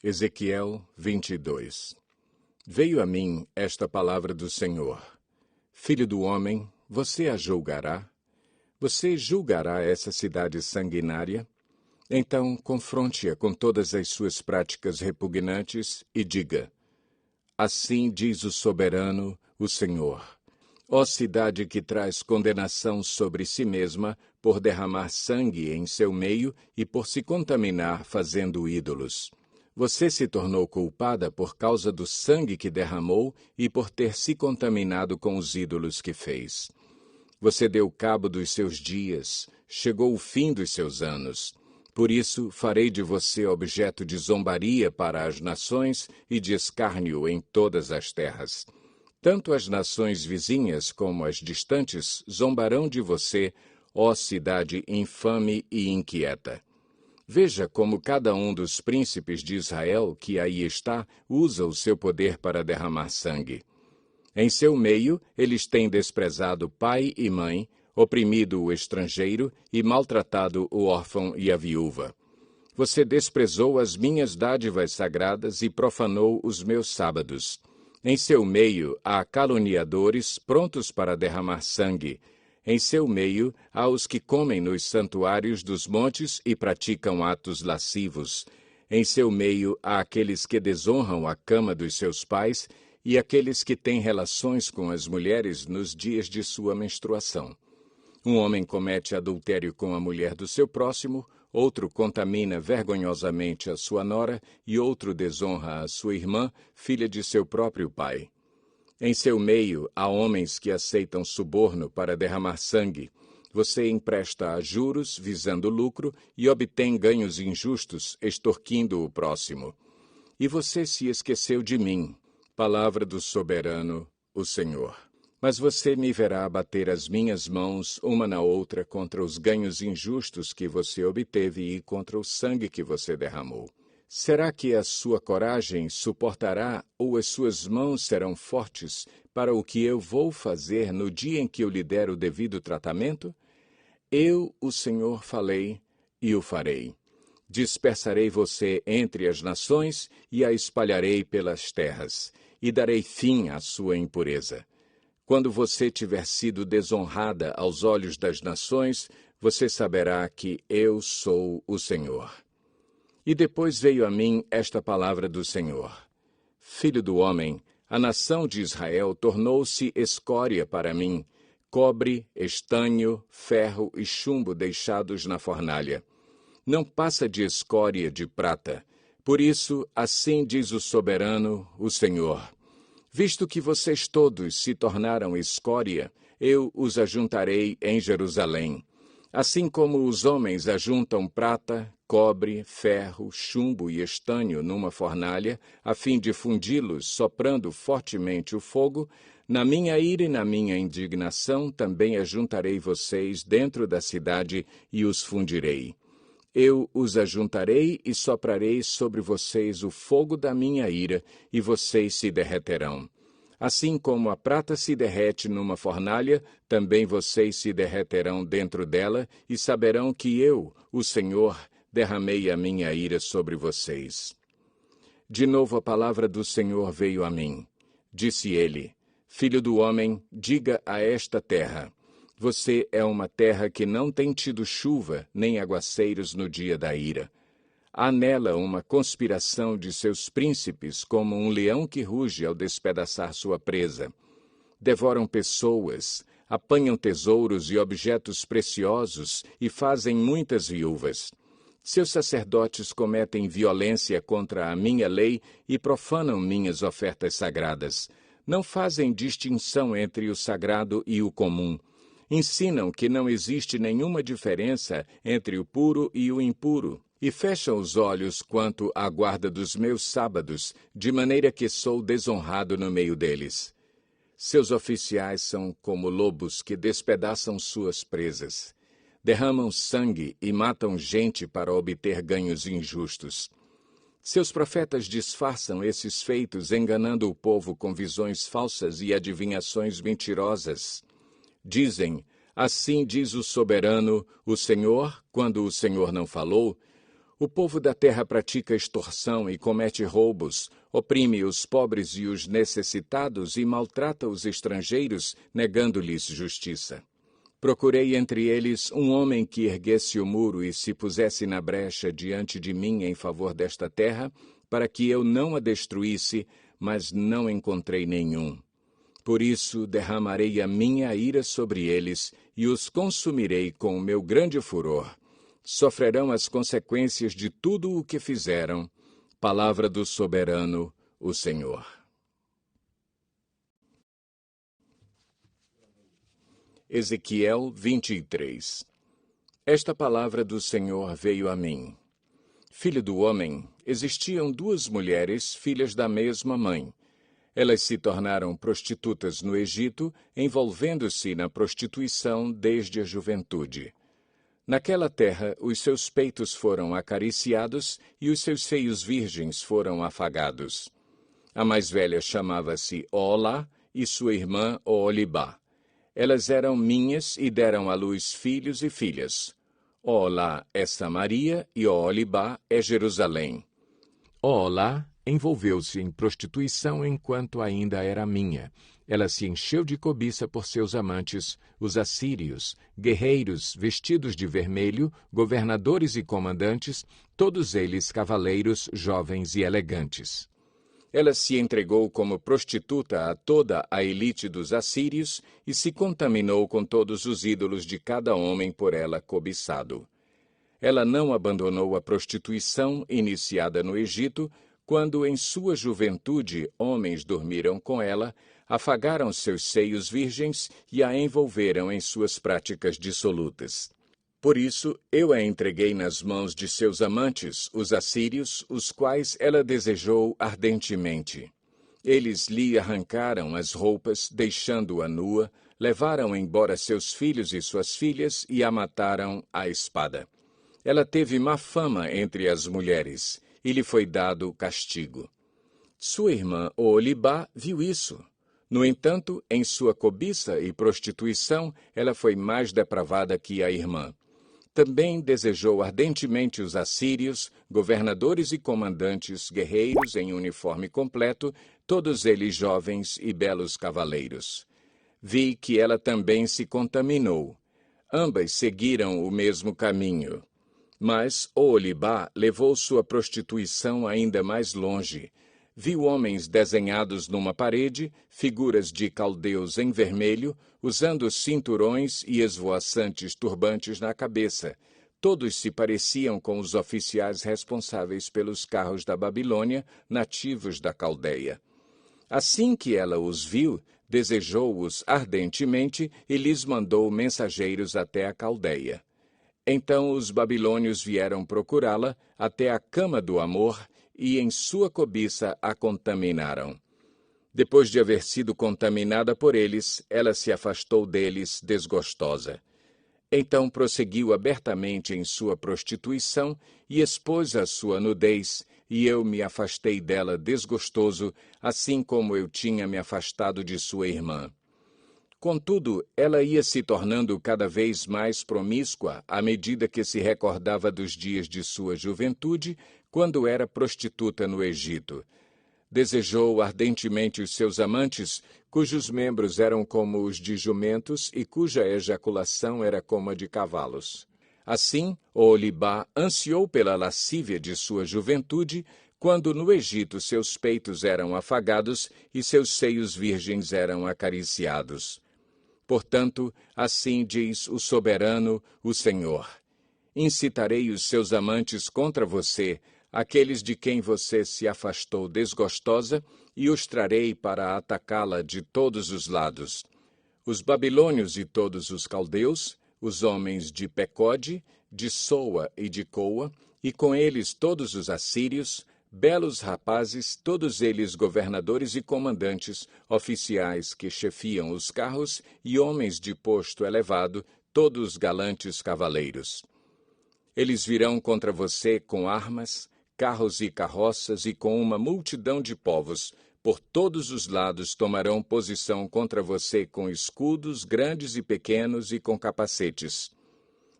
Ezequiel 22. Veio a mim esta palavra do Senhor. Filho do homem, você a julgará? Você julgará essa cidade sanguinária? Então confronte-a com todas as suas práticas repugnantes e diga: assim diz o soberano, o Senhor. Ó cidade que traz condenação sobre si mesma por derramar sangue em seu meio e por se contaminar fazendo ídolos. Você se tornou culpada por causa do sangue que derramou e por ter se contaminado com os ídolos que fez. Você deu cabo dos seus dias, chegou o fim dos seus anos. Por isso, farei de você objeto de zombaria para as nações e de escárnio em todas as terras. Tanto as nações vizinhas como as distantes zombarão de você, ó cidade infame e inquieta. Veja como cada um dos príncipes de Israel que aí está usa o seu poder para derramar sangue. Em seu meio, eles têm desprezado pai e mãe, oprimido o estrangeiro e maltratado o órfão e a viúva. Você desprezou as minhas dádivas sagradas e profanou os meus sábados. Em seu meio há caluniadores prontos para derramar sangue. Em seu meio há os que comem nos santuários dos montes e praticam atos lascivos. Em seu meio há aqueles que desonram a cama dos seus pais e aqueles que têm relações com as mulheres nos dias de sua menstruação. Um homem comete adultério com a mulher do seu próximo, outro contamina vergonhosamente a sua nora e outro desonra a sua irmã, filha de seu próprio pai. Em seu meio há homens que aceitam suborno para derramar sangue. Você empresta a juros, visando lucro, e obtém ganhos injustos, extorquindo o próximo. E você se esqueceu de mim, palavra do soberano, o Senhor. Mas você me verá bater as minhas mãos uma na outra contra os ganhos injustos que você obteve e contra o sangue que você derramou. Será que a sua coragem suportará ou as suas mãos serão fortes para o que eu vou fazer no dia em que eu lhe der o devido tratamento? Eu, o Senhor, falei e o farei. Dispersarei você entre as nações e a espalharei pelas terras, e darei fim à sua impureza. Quando você tiver sido desonrada aos olhos das nações, você saberá que eu sou o Senhor. E depois veio a mim esta palavra do Senhor. Filho do homem, a nação de Israel tornou-se escória para mim, cobre, estanho, ferro e chumbo deixados na fornalha. Não passa de escória de prata. Por isso, assim diz o soberano, o Senhor. Visto que vocês todos se tornaram escória, eu os ajuntarei em Jerusalém. Assim como os homens ajuntam prata, cobre, ferro, chumbo e estanho numa fornalha, a fim de fundi-los soprando fortemente o fogo, na minha ira e na minha indignação também ajuntarei vocês dentro da cidade e os fundirei. Eu os ajuntarei e soprarei sobre vocês o fogo da minha ira, e vocês se derreterão. Assim como a prata se derrete numa fornalha, também vocês se derreterão dentro dela, e saberão que eu, o Senhor, derramei a minha ira sobre vocês. De novo a palavra do Senhor veio a mim. Disse ele: Filho do homem, diga a esta terra: você é uma terra que não tem tido chuva nem aguaceiros no dia da ira. Há nela uma conspiração de seus príncipes, como um leão que ruge ao despedaçar sua presa. Devoram pessoas, apanham tesouros e objetos preciosos e fazem muitas viúvas. Seus sacerdotes cometem violência contra a minha lei e profanam minhas ofertas sagradas. Não fazem distinção entre o sagrado e o comum. Ensinam que não existe nenhuma diferença entre o puro e o impuro, e fecham os olhos quanto à guarda dos meus sábados, de maneira que sou desonrado no meio deles. Seus oficiais são como lobos que despedaçam suas presas. Derramam sangue e matam gente para obter ganhos injustos. Seus profetas disfarçam esses feitos, enganando o povo com visões falsas e adivinhações mentirosas. Dizem, assim diz o soberano, o Senhor, quando o Senhor não falou, O povo da terra pratica extorsão e comete roubos, oprime os pobres e os necessitados e maltrata os estrangeiros, negando-lhes justiça. Procurei entre eles um homem que erguesse o muro e se pusesse na brecha diante de mim em favor desta terra, para que eu não a destruísse, mas não encontrei nenhum. Por isso derramarei a minha ira sobre eles e os consumirei com o meu grande furor. Sofrerão as consequências de tudo o que fizeram. Palavra do soberano, o Senhor. Ezequiel 23. Esta palavra do Senhor veio a mim. Filho do homem, existiam duas mulheres, filhas da mesma mãe. Elas se tornaram prostitutas no Egito, envolvendo-se na prostituição desde a juventude. Naquela terra, os seus peitos foram acariciados e os seus seios virgens foram afagados. A mais velha chamava-se Oholá e sua irmã Oholibá. Elas eram minhas e deram à luz filhos e filhas. Oholá é Samaria e Oholibá é Jerusalém. Oholá envolveu-se em prostituição enquanto ainda era minha. Ela se encheu de cobiça por seus amantes, os assírios, guerreiros vestidos de vermelho, governadores e comandantes, todos eles cavaleiros jovens e elegantes. Ela se entregou como prostituta a toda a elite dos assírios e se contaminou com todos os ídolos de cada homem por ela cobiçado. Ela não abandonou a prostituição iniciada no Egito, quando em sua juventude homens dormiram com ela, afagaram seus seios virgens e a envolveram em suas práticas dissolutas. Por isso, eu a entreguei nas mãos de seus amantes, os assírios, os quais ela desejou ardentemente. Eles lhe arrancaram as roupas, deixando-a nua, levaram embora seus filhos e suas filhas e a mataram à espada. Ela teve má fama entre as mulheres, e lhe foi dado castigo. Sua irmã Oholibá viu isso. No entanto, em sua cobiça e prostituição, ela foi mais depravada que a irmã. Também desejou ardentemente os assírios, governadores e comandantes, guerreiros em uniforme completo, todos eles jovens e belos cavaleiros. Vi que ela também se contaminou. Ambas seguiram o mesmo caminho. Mas Oholibá levou sua prostituição ainda mais longe. Viu homens desenhados numa parede, figuras de caldeus em vermelho, usando cinturões e esvoaçantes turbantes na cabeça. Todos se pareciam com os oficiais responsáveis pelos carros da Babilônia, nativos da Caldeia. Assim que ela os viu, desejou-os ardentemente e lhes mandou mensageiros até a Caldeia. Então os babilônios vieram procurá-la até a cama do amor e em sua cobiça a contaminaram. Depois de haver sido contaminada por eles, ela se afastou deles desgostosa. Então prosseguiu abertamente em sua prostituição e expôs a sua nudez, e eu me afastei dela desgostoso, assim como eu tinha me afastado de sua irmã. Contudo, ela ia se tornando cada vez mais promíscua à medida que se recordava dos dias de sua juventude, quando era prostituta no Egito. Desejou ardentemente os seus amantes, cujos membros eram como os de jumentos e cuja ejaculação era como a de cavalos. Assim, Oholibá ansiou pela lascívia de sua juventude, quando no Egito seus peitos eram afagados e seus seios virgens eram acariciados. Portanto, assim diz o soberano, o Senhor: incitarei os seus amantes contra você, aqueles de quem você se afastou desgostosa, e os trarei para atacá-la de todos os lados. Os babilônios e todos os caldeus, os homens de Pecode, de Soa e de Coa, e com eles todos os assírios, belos rapazes, todos eles governadores e comandantes, oficiais que chefiam os carros e homens de posto elevado, todos galantes cavaleiros. Eles virão contra você com armas, carros e carroças e com uma multidão de povos. Por todos os lados tomarão posição contra você com escudos grandes e pequenos e com capacetes.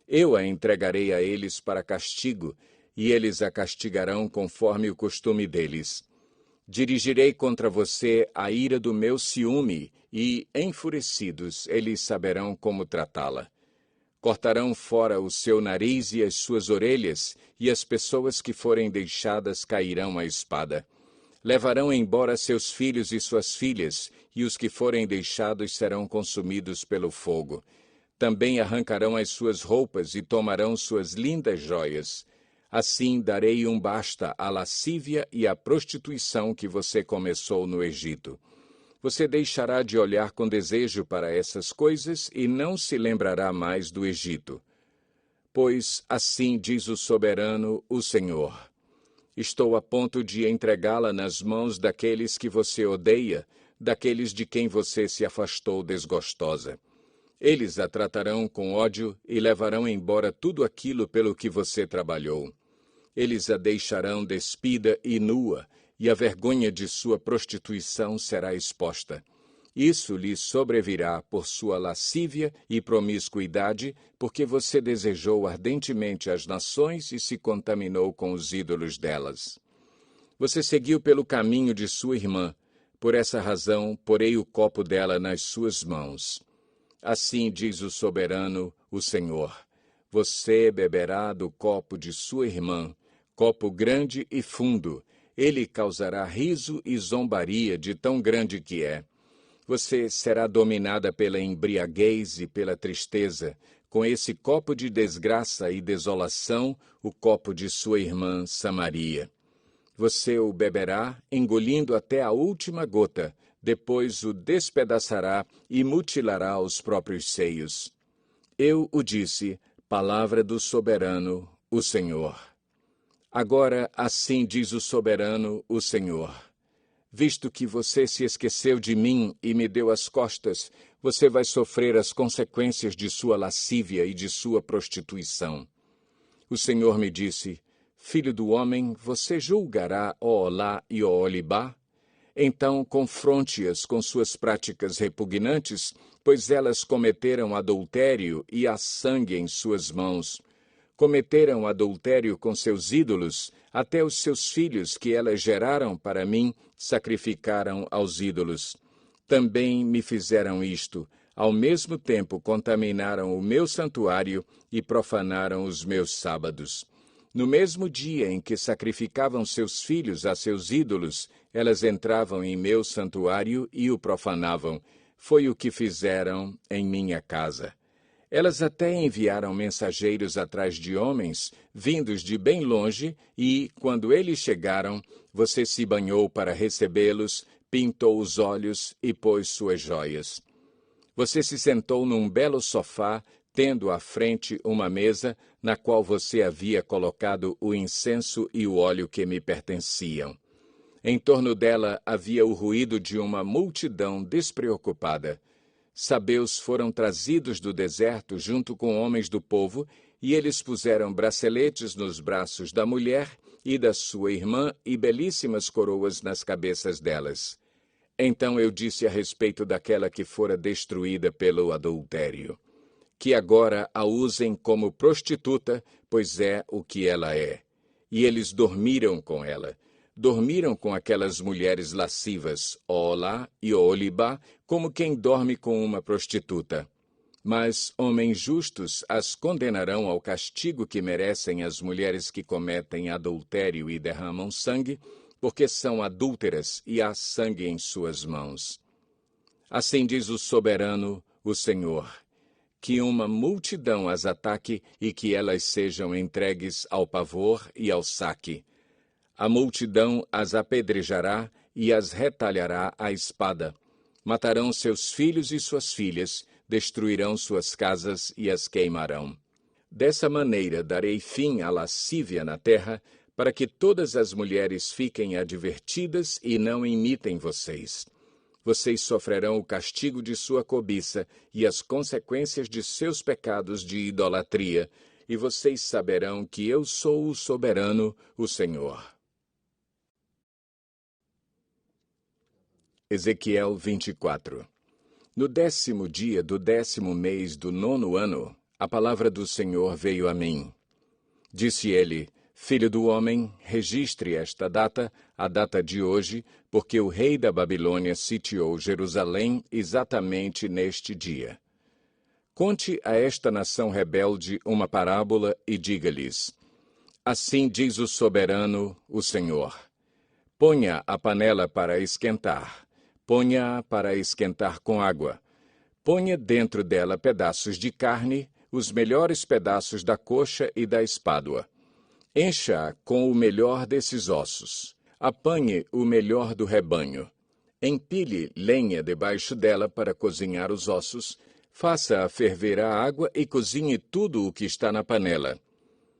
Eu a entregarei a eles para castigo, e eles a castigarão conforme o costume deles. Dirigirei contra você a ira do meu ciúme, e, enfurecidos, eles saberão como tratá-la. Cortarão fora o seu nariz e as suas orelhas, e as pessoas que forem deixadas cairão à espada. Levarão embora seus filhos e suas filhas, e os que forem deixados serão consumidos pelo fogo. Também arrancarão as suas roupas e tomarão suas lindas joias. Assim darei um basta à lascívia e à prostituição que você começou no Egito. Você deixará de olhar com desejo para essas coisas e não se lembrará mais do Egito. Pois assim diz o soberano, o Senhor: estou a ponto de entregá-la nas mãos daqueles que você odeia, daqueles de quem você se afastou desgostosa. Eles a tratarão com ódio e levarão embora tudo aquilo pelo que você trabalhou. Eles a deixarão despida e nua, e a vergonha de sua prostituição será exposta. Isso lhe sobrevirá por sua lascívia e promiscuidade, porque você desejou ardentemente as nações e se contaminou com os ídolos delas. Você seguiu pelo caminho de sua irmã. Por essa razão, porei o copo dela nas suas mãos. Assim diz o soberano, o Senhor: você beberá do copo de sua irmã, copo grande e fundo. Ele causará riso e zombaria de tão grande que é. Você será dominada pela embriaguez e pela tristeza, com esse copo de desgraça e desolação, o copo de sua irmã Samaria. Você o beberá, engolindo até a última gota, depois o despedaçará e mutilará os próprios seios. Eu o disse, palavra do soberano, o Senhor. Agora, assim diz o soberano, o Senhor: visto que você se esqueceu de mim e me deu as costas, você vai sofrer as consequências de sua lascívia e de sua prostituição. O Senhor me disse: filho do homem, você julgará Oholá e Oholibá? Então confronte-as com suas práticas repugnantes, pois elas cometeram adultério e há sangue em suas mãos. Cometeram adultério com seus ídolos, até os seus filhos que elas geraram para mim sacrificaram aos ídolos. Também me fizeram isto, ao mesmo tempo contaminaram o meu santuário e profanaram os meus sábados. No mesmo dia em que sacrificavam seus filhos a seus ídolos, elas entravam em meu santuário e o profanavam. Foi o que fizeram em minha casa. Elas até enviaram mensageiros atrás de homens, vindos de bem longe, e, quando eles chegaram, você se banhou para recebê-los, pintou os olhos e pôs suas joias. Você se sentou num belo sofá, tendo à frente uma mesa, na qual você havia colocado o incenso e o óleo que me pertenciam. Em torno dela havia o ruído de uma multidão despreocupada. Sabeus foram trazidos do deserto junto com homens do povo, e eles puseram braceletes nos braços da mulher e da sua irmã e belíssimas coroas nas cabeças delas. Então eu disse a respeito daquela que fora destruída pelo adultério: que agora a usem como prostituta, pois é o que ela é. E eles dormiram com ela. Dormiram com aquelas mulheres lascivas, Oholá e Oholibá, como quem dorme com uma prostituta. Mas homens justos as condenarão ao castigo que merecem as mulheres que cometem adultério e derramam sangue, porque são adúlteras e há sangue em suas mãos. Assim diz o soberano, o Senhor: que uma multidão as ataque e que elas sejam entregues ao pavor e ao saque. A multidão as apedrejará e as retalhará à espada. Matarão seus filhos e suas filhas, destruirão suas casas e as queimarão. Dessa maneira darei fim à lascívia na terra, para que todas as mulheres fiquem advertidas e não imitem vocês. Vocês sofrerão o castigo de sua cobiça e as consequências de seus pecados de idolatria, e vocês saberão que eu sou o soberano, o Senhor. Ezequiel 24. No 10º dia do 10º mês do 9º ano, a palavra do Senhor veio a mim. Disse ele: Filho do homem, registre esta data, a data de hoje, porque o rei da Babilônia sitiou Jerusalém exatamente neste dia. Conte a esta nação rebelde uma parábola e diga-lhes: assim diz o soberano, o Senhor. Ponha a panela para esquentar. Ponha-a para esquentar com água. Ponha dentro dela pedaços de carne, os melhores pedaços da coxa e da espádua. Encha-a com o melhor desses ossos. Apanhe o melhor do rebanho. Empilhe lenha debaixo dela para cozinhar os ossos. Faça-a ferver a água e cozinhe tudo o que está na panela.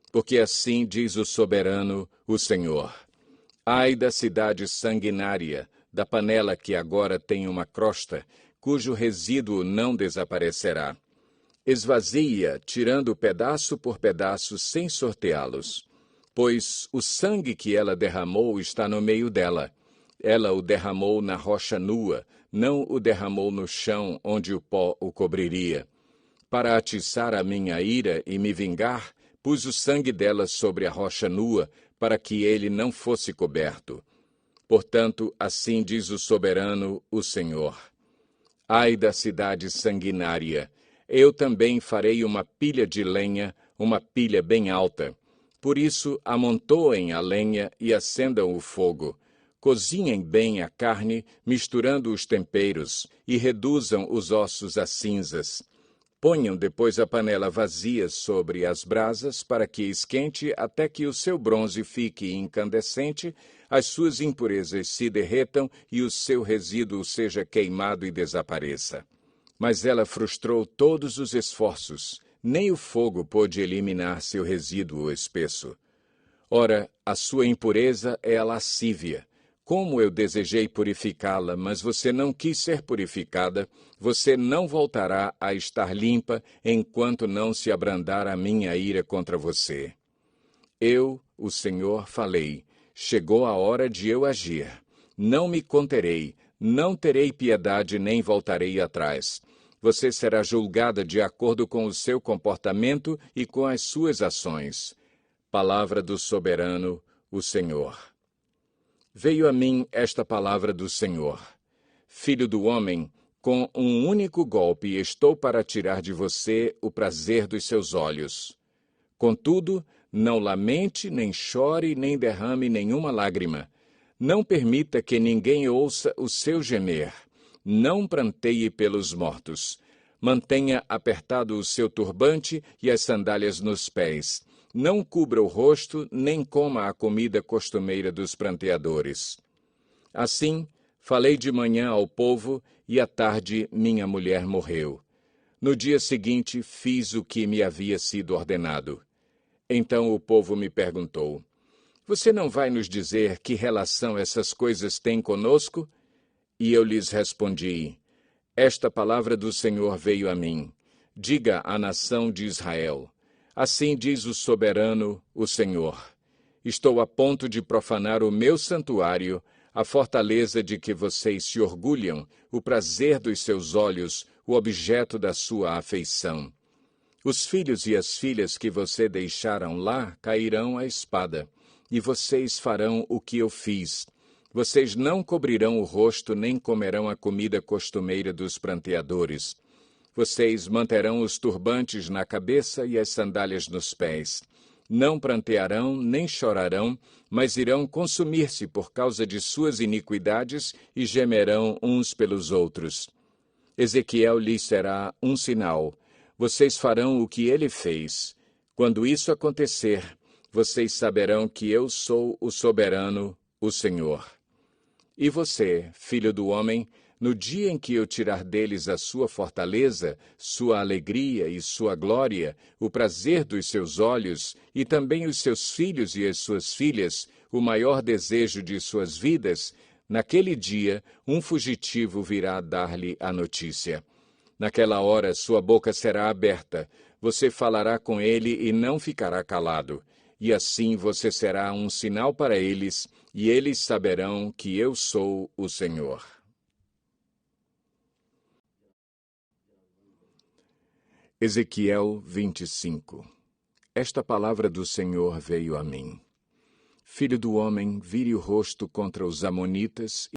Porque assim diz o soberano, o Senhor. Ai da cidade sanguinária, da panela que agora tem uma crosta, cujo resíduo não desaparecerá. Esvazie-a, tirando pedaço por pedaço, sem sorteá-los. Pois o sangue que ela derramou está no meio dela. Ela o derramou na rocha nua, não o derramou no chão, onde o pó o cobriria. Para atiçar a minha ira e me vingar, pus o sangue dela sobre a rocha nua, para que ele não fosse coberto. Portanto, assim diz o soberano, o Senhor. Ai da cidade sanguinária! Eu também farei uma pilha de lenha, uma pilha bem alta. Por isso, amontoem a lenha e acendam o fogo. Cozinhem bem a carne, misturando os temperos, e reduzam os ossos a cinzas. Ponham depois a panela vazia sobre as brasas para que esquente até que o seu bronze fique incandescente, as suas impurezas se derretam e o seu resíduo seja queimado e desapareça. Mas ela frustrou todos os esforços, nem o fogo pôde eliminar seu resíduo espesso. Ora, a sua impureza é a lascívia. Como eu desejei purificá-la, mas você não quis ser purificada, você não voltará a estar limpa enquanto não se abrandar a minha ira contra você. Eu, o Senhor, falei, chegou a hora de eu agir. Não me conterei, não terei piedade nem voltarei atrás. Você será julgada de acordo com o seu comportamento e com as suas ações. Palavra do soberano, o Senhor. Veio a mim esta palavra do Senhor. Filho do homem, com um único golpe estou para tirar de você o prazer dos seus olhos. Contudo, não lamente, nem chore, nem derrame nenhuma lágrima. Não permita que ninguém ouça o seu gemer. Não pranteie pelos mortos. Mantenha apertado o seu turbante e as sandálias nos pés. Não cubra o rosto, nem coma a comida costumeira dos pranteadores. Assim, falei de manhã ao povo, e à tarde minha mulher morreu. No dia seguinte, fiz o que me havia sido ordenado. Então o povo me perguntou, você não vai nos dizer que relação essas coisas têm conosco? E eu lhes respondi, esta palavra do Senhor veio a mim. Diga à nação de Israel, assim diz o soberano, o Senhor. Estou a ponto de profanar o meu santuário, a fortaleza de que vocês se orgulham, o prazer dos seus olhos, o objeto da sua afeição. Os filhos e as filhas que você deixaram lá cairão à espada, e vocês farão o que eu fiz. Vocês não cobrirão o rosto nem comerão a comida costumeira dos pranteadores. Vocês manterão os turbantes na cabeça e as sandálias nos pés. Não prantearão nem chorarão, mas irão consumir-se por causa de suas iniquidades e gemerão uns pelos outros. Ezequiel lhes será um sinal. Vocês farão o que ele fez. Quando isso acontecer, vocês saberão que eu sou o soberano, o Senhor. E você, filho do homem, no dia em que eu tirar deles a sua fortaleza, sua alegria e sua glória, o prazer dos seus olhos, e também os seus filhos e as suas filhas, o maior desejo de suas vidas, naquele dia um fugitivo virá dar-lhe a notícia. Naquela hora sua boca será aberta, você falará com ele e não ficará calado. E assim você será um sinal para eles, e eles saberão que eu sou o Senhor. Ezequiel 25. Esta palavra do Senhor veio a mim. Filho do homem, vire o rosto contra os amonitas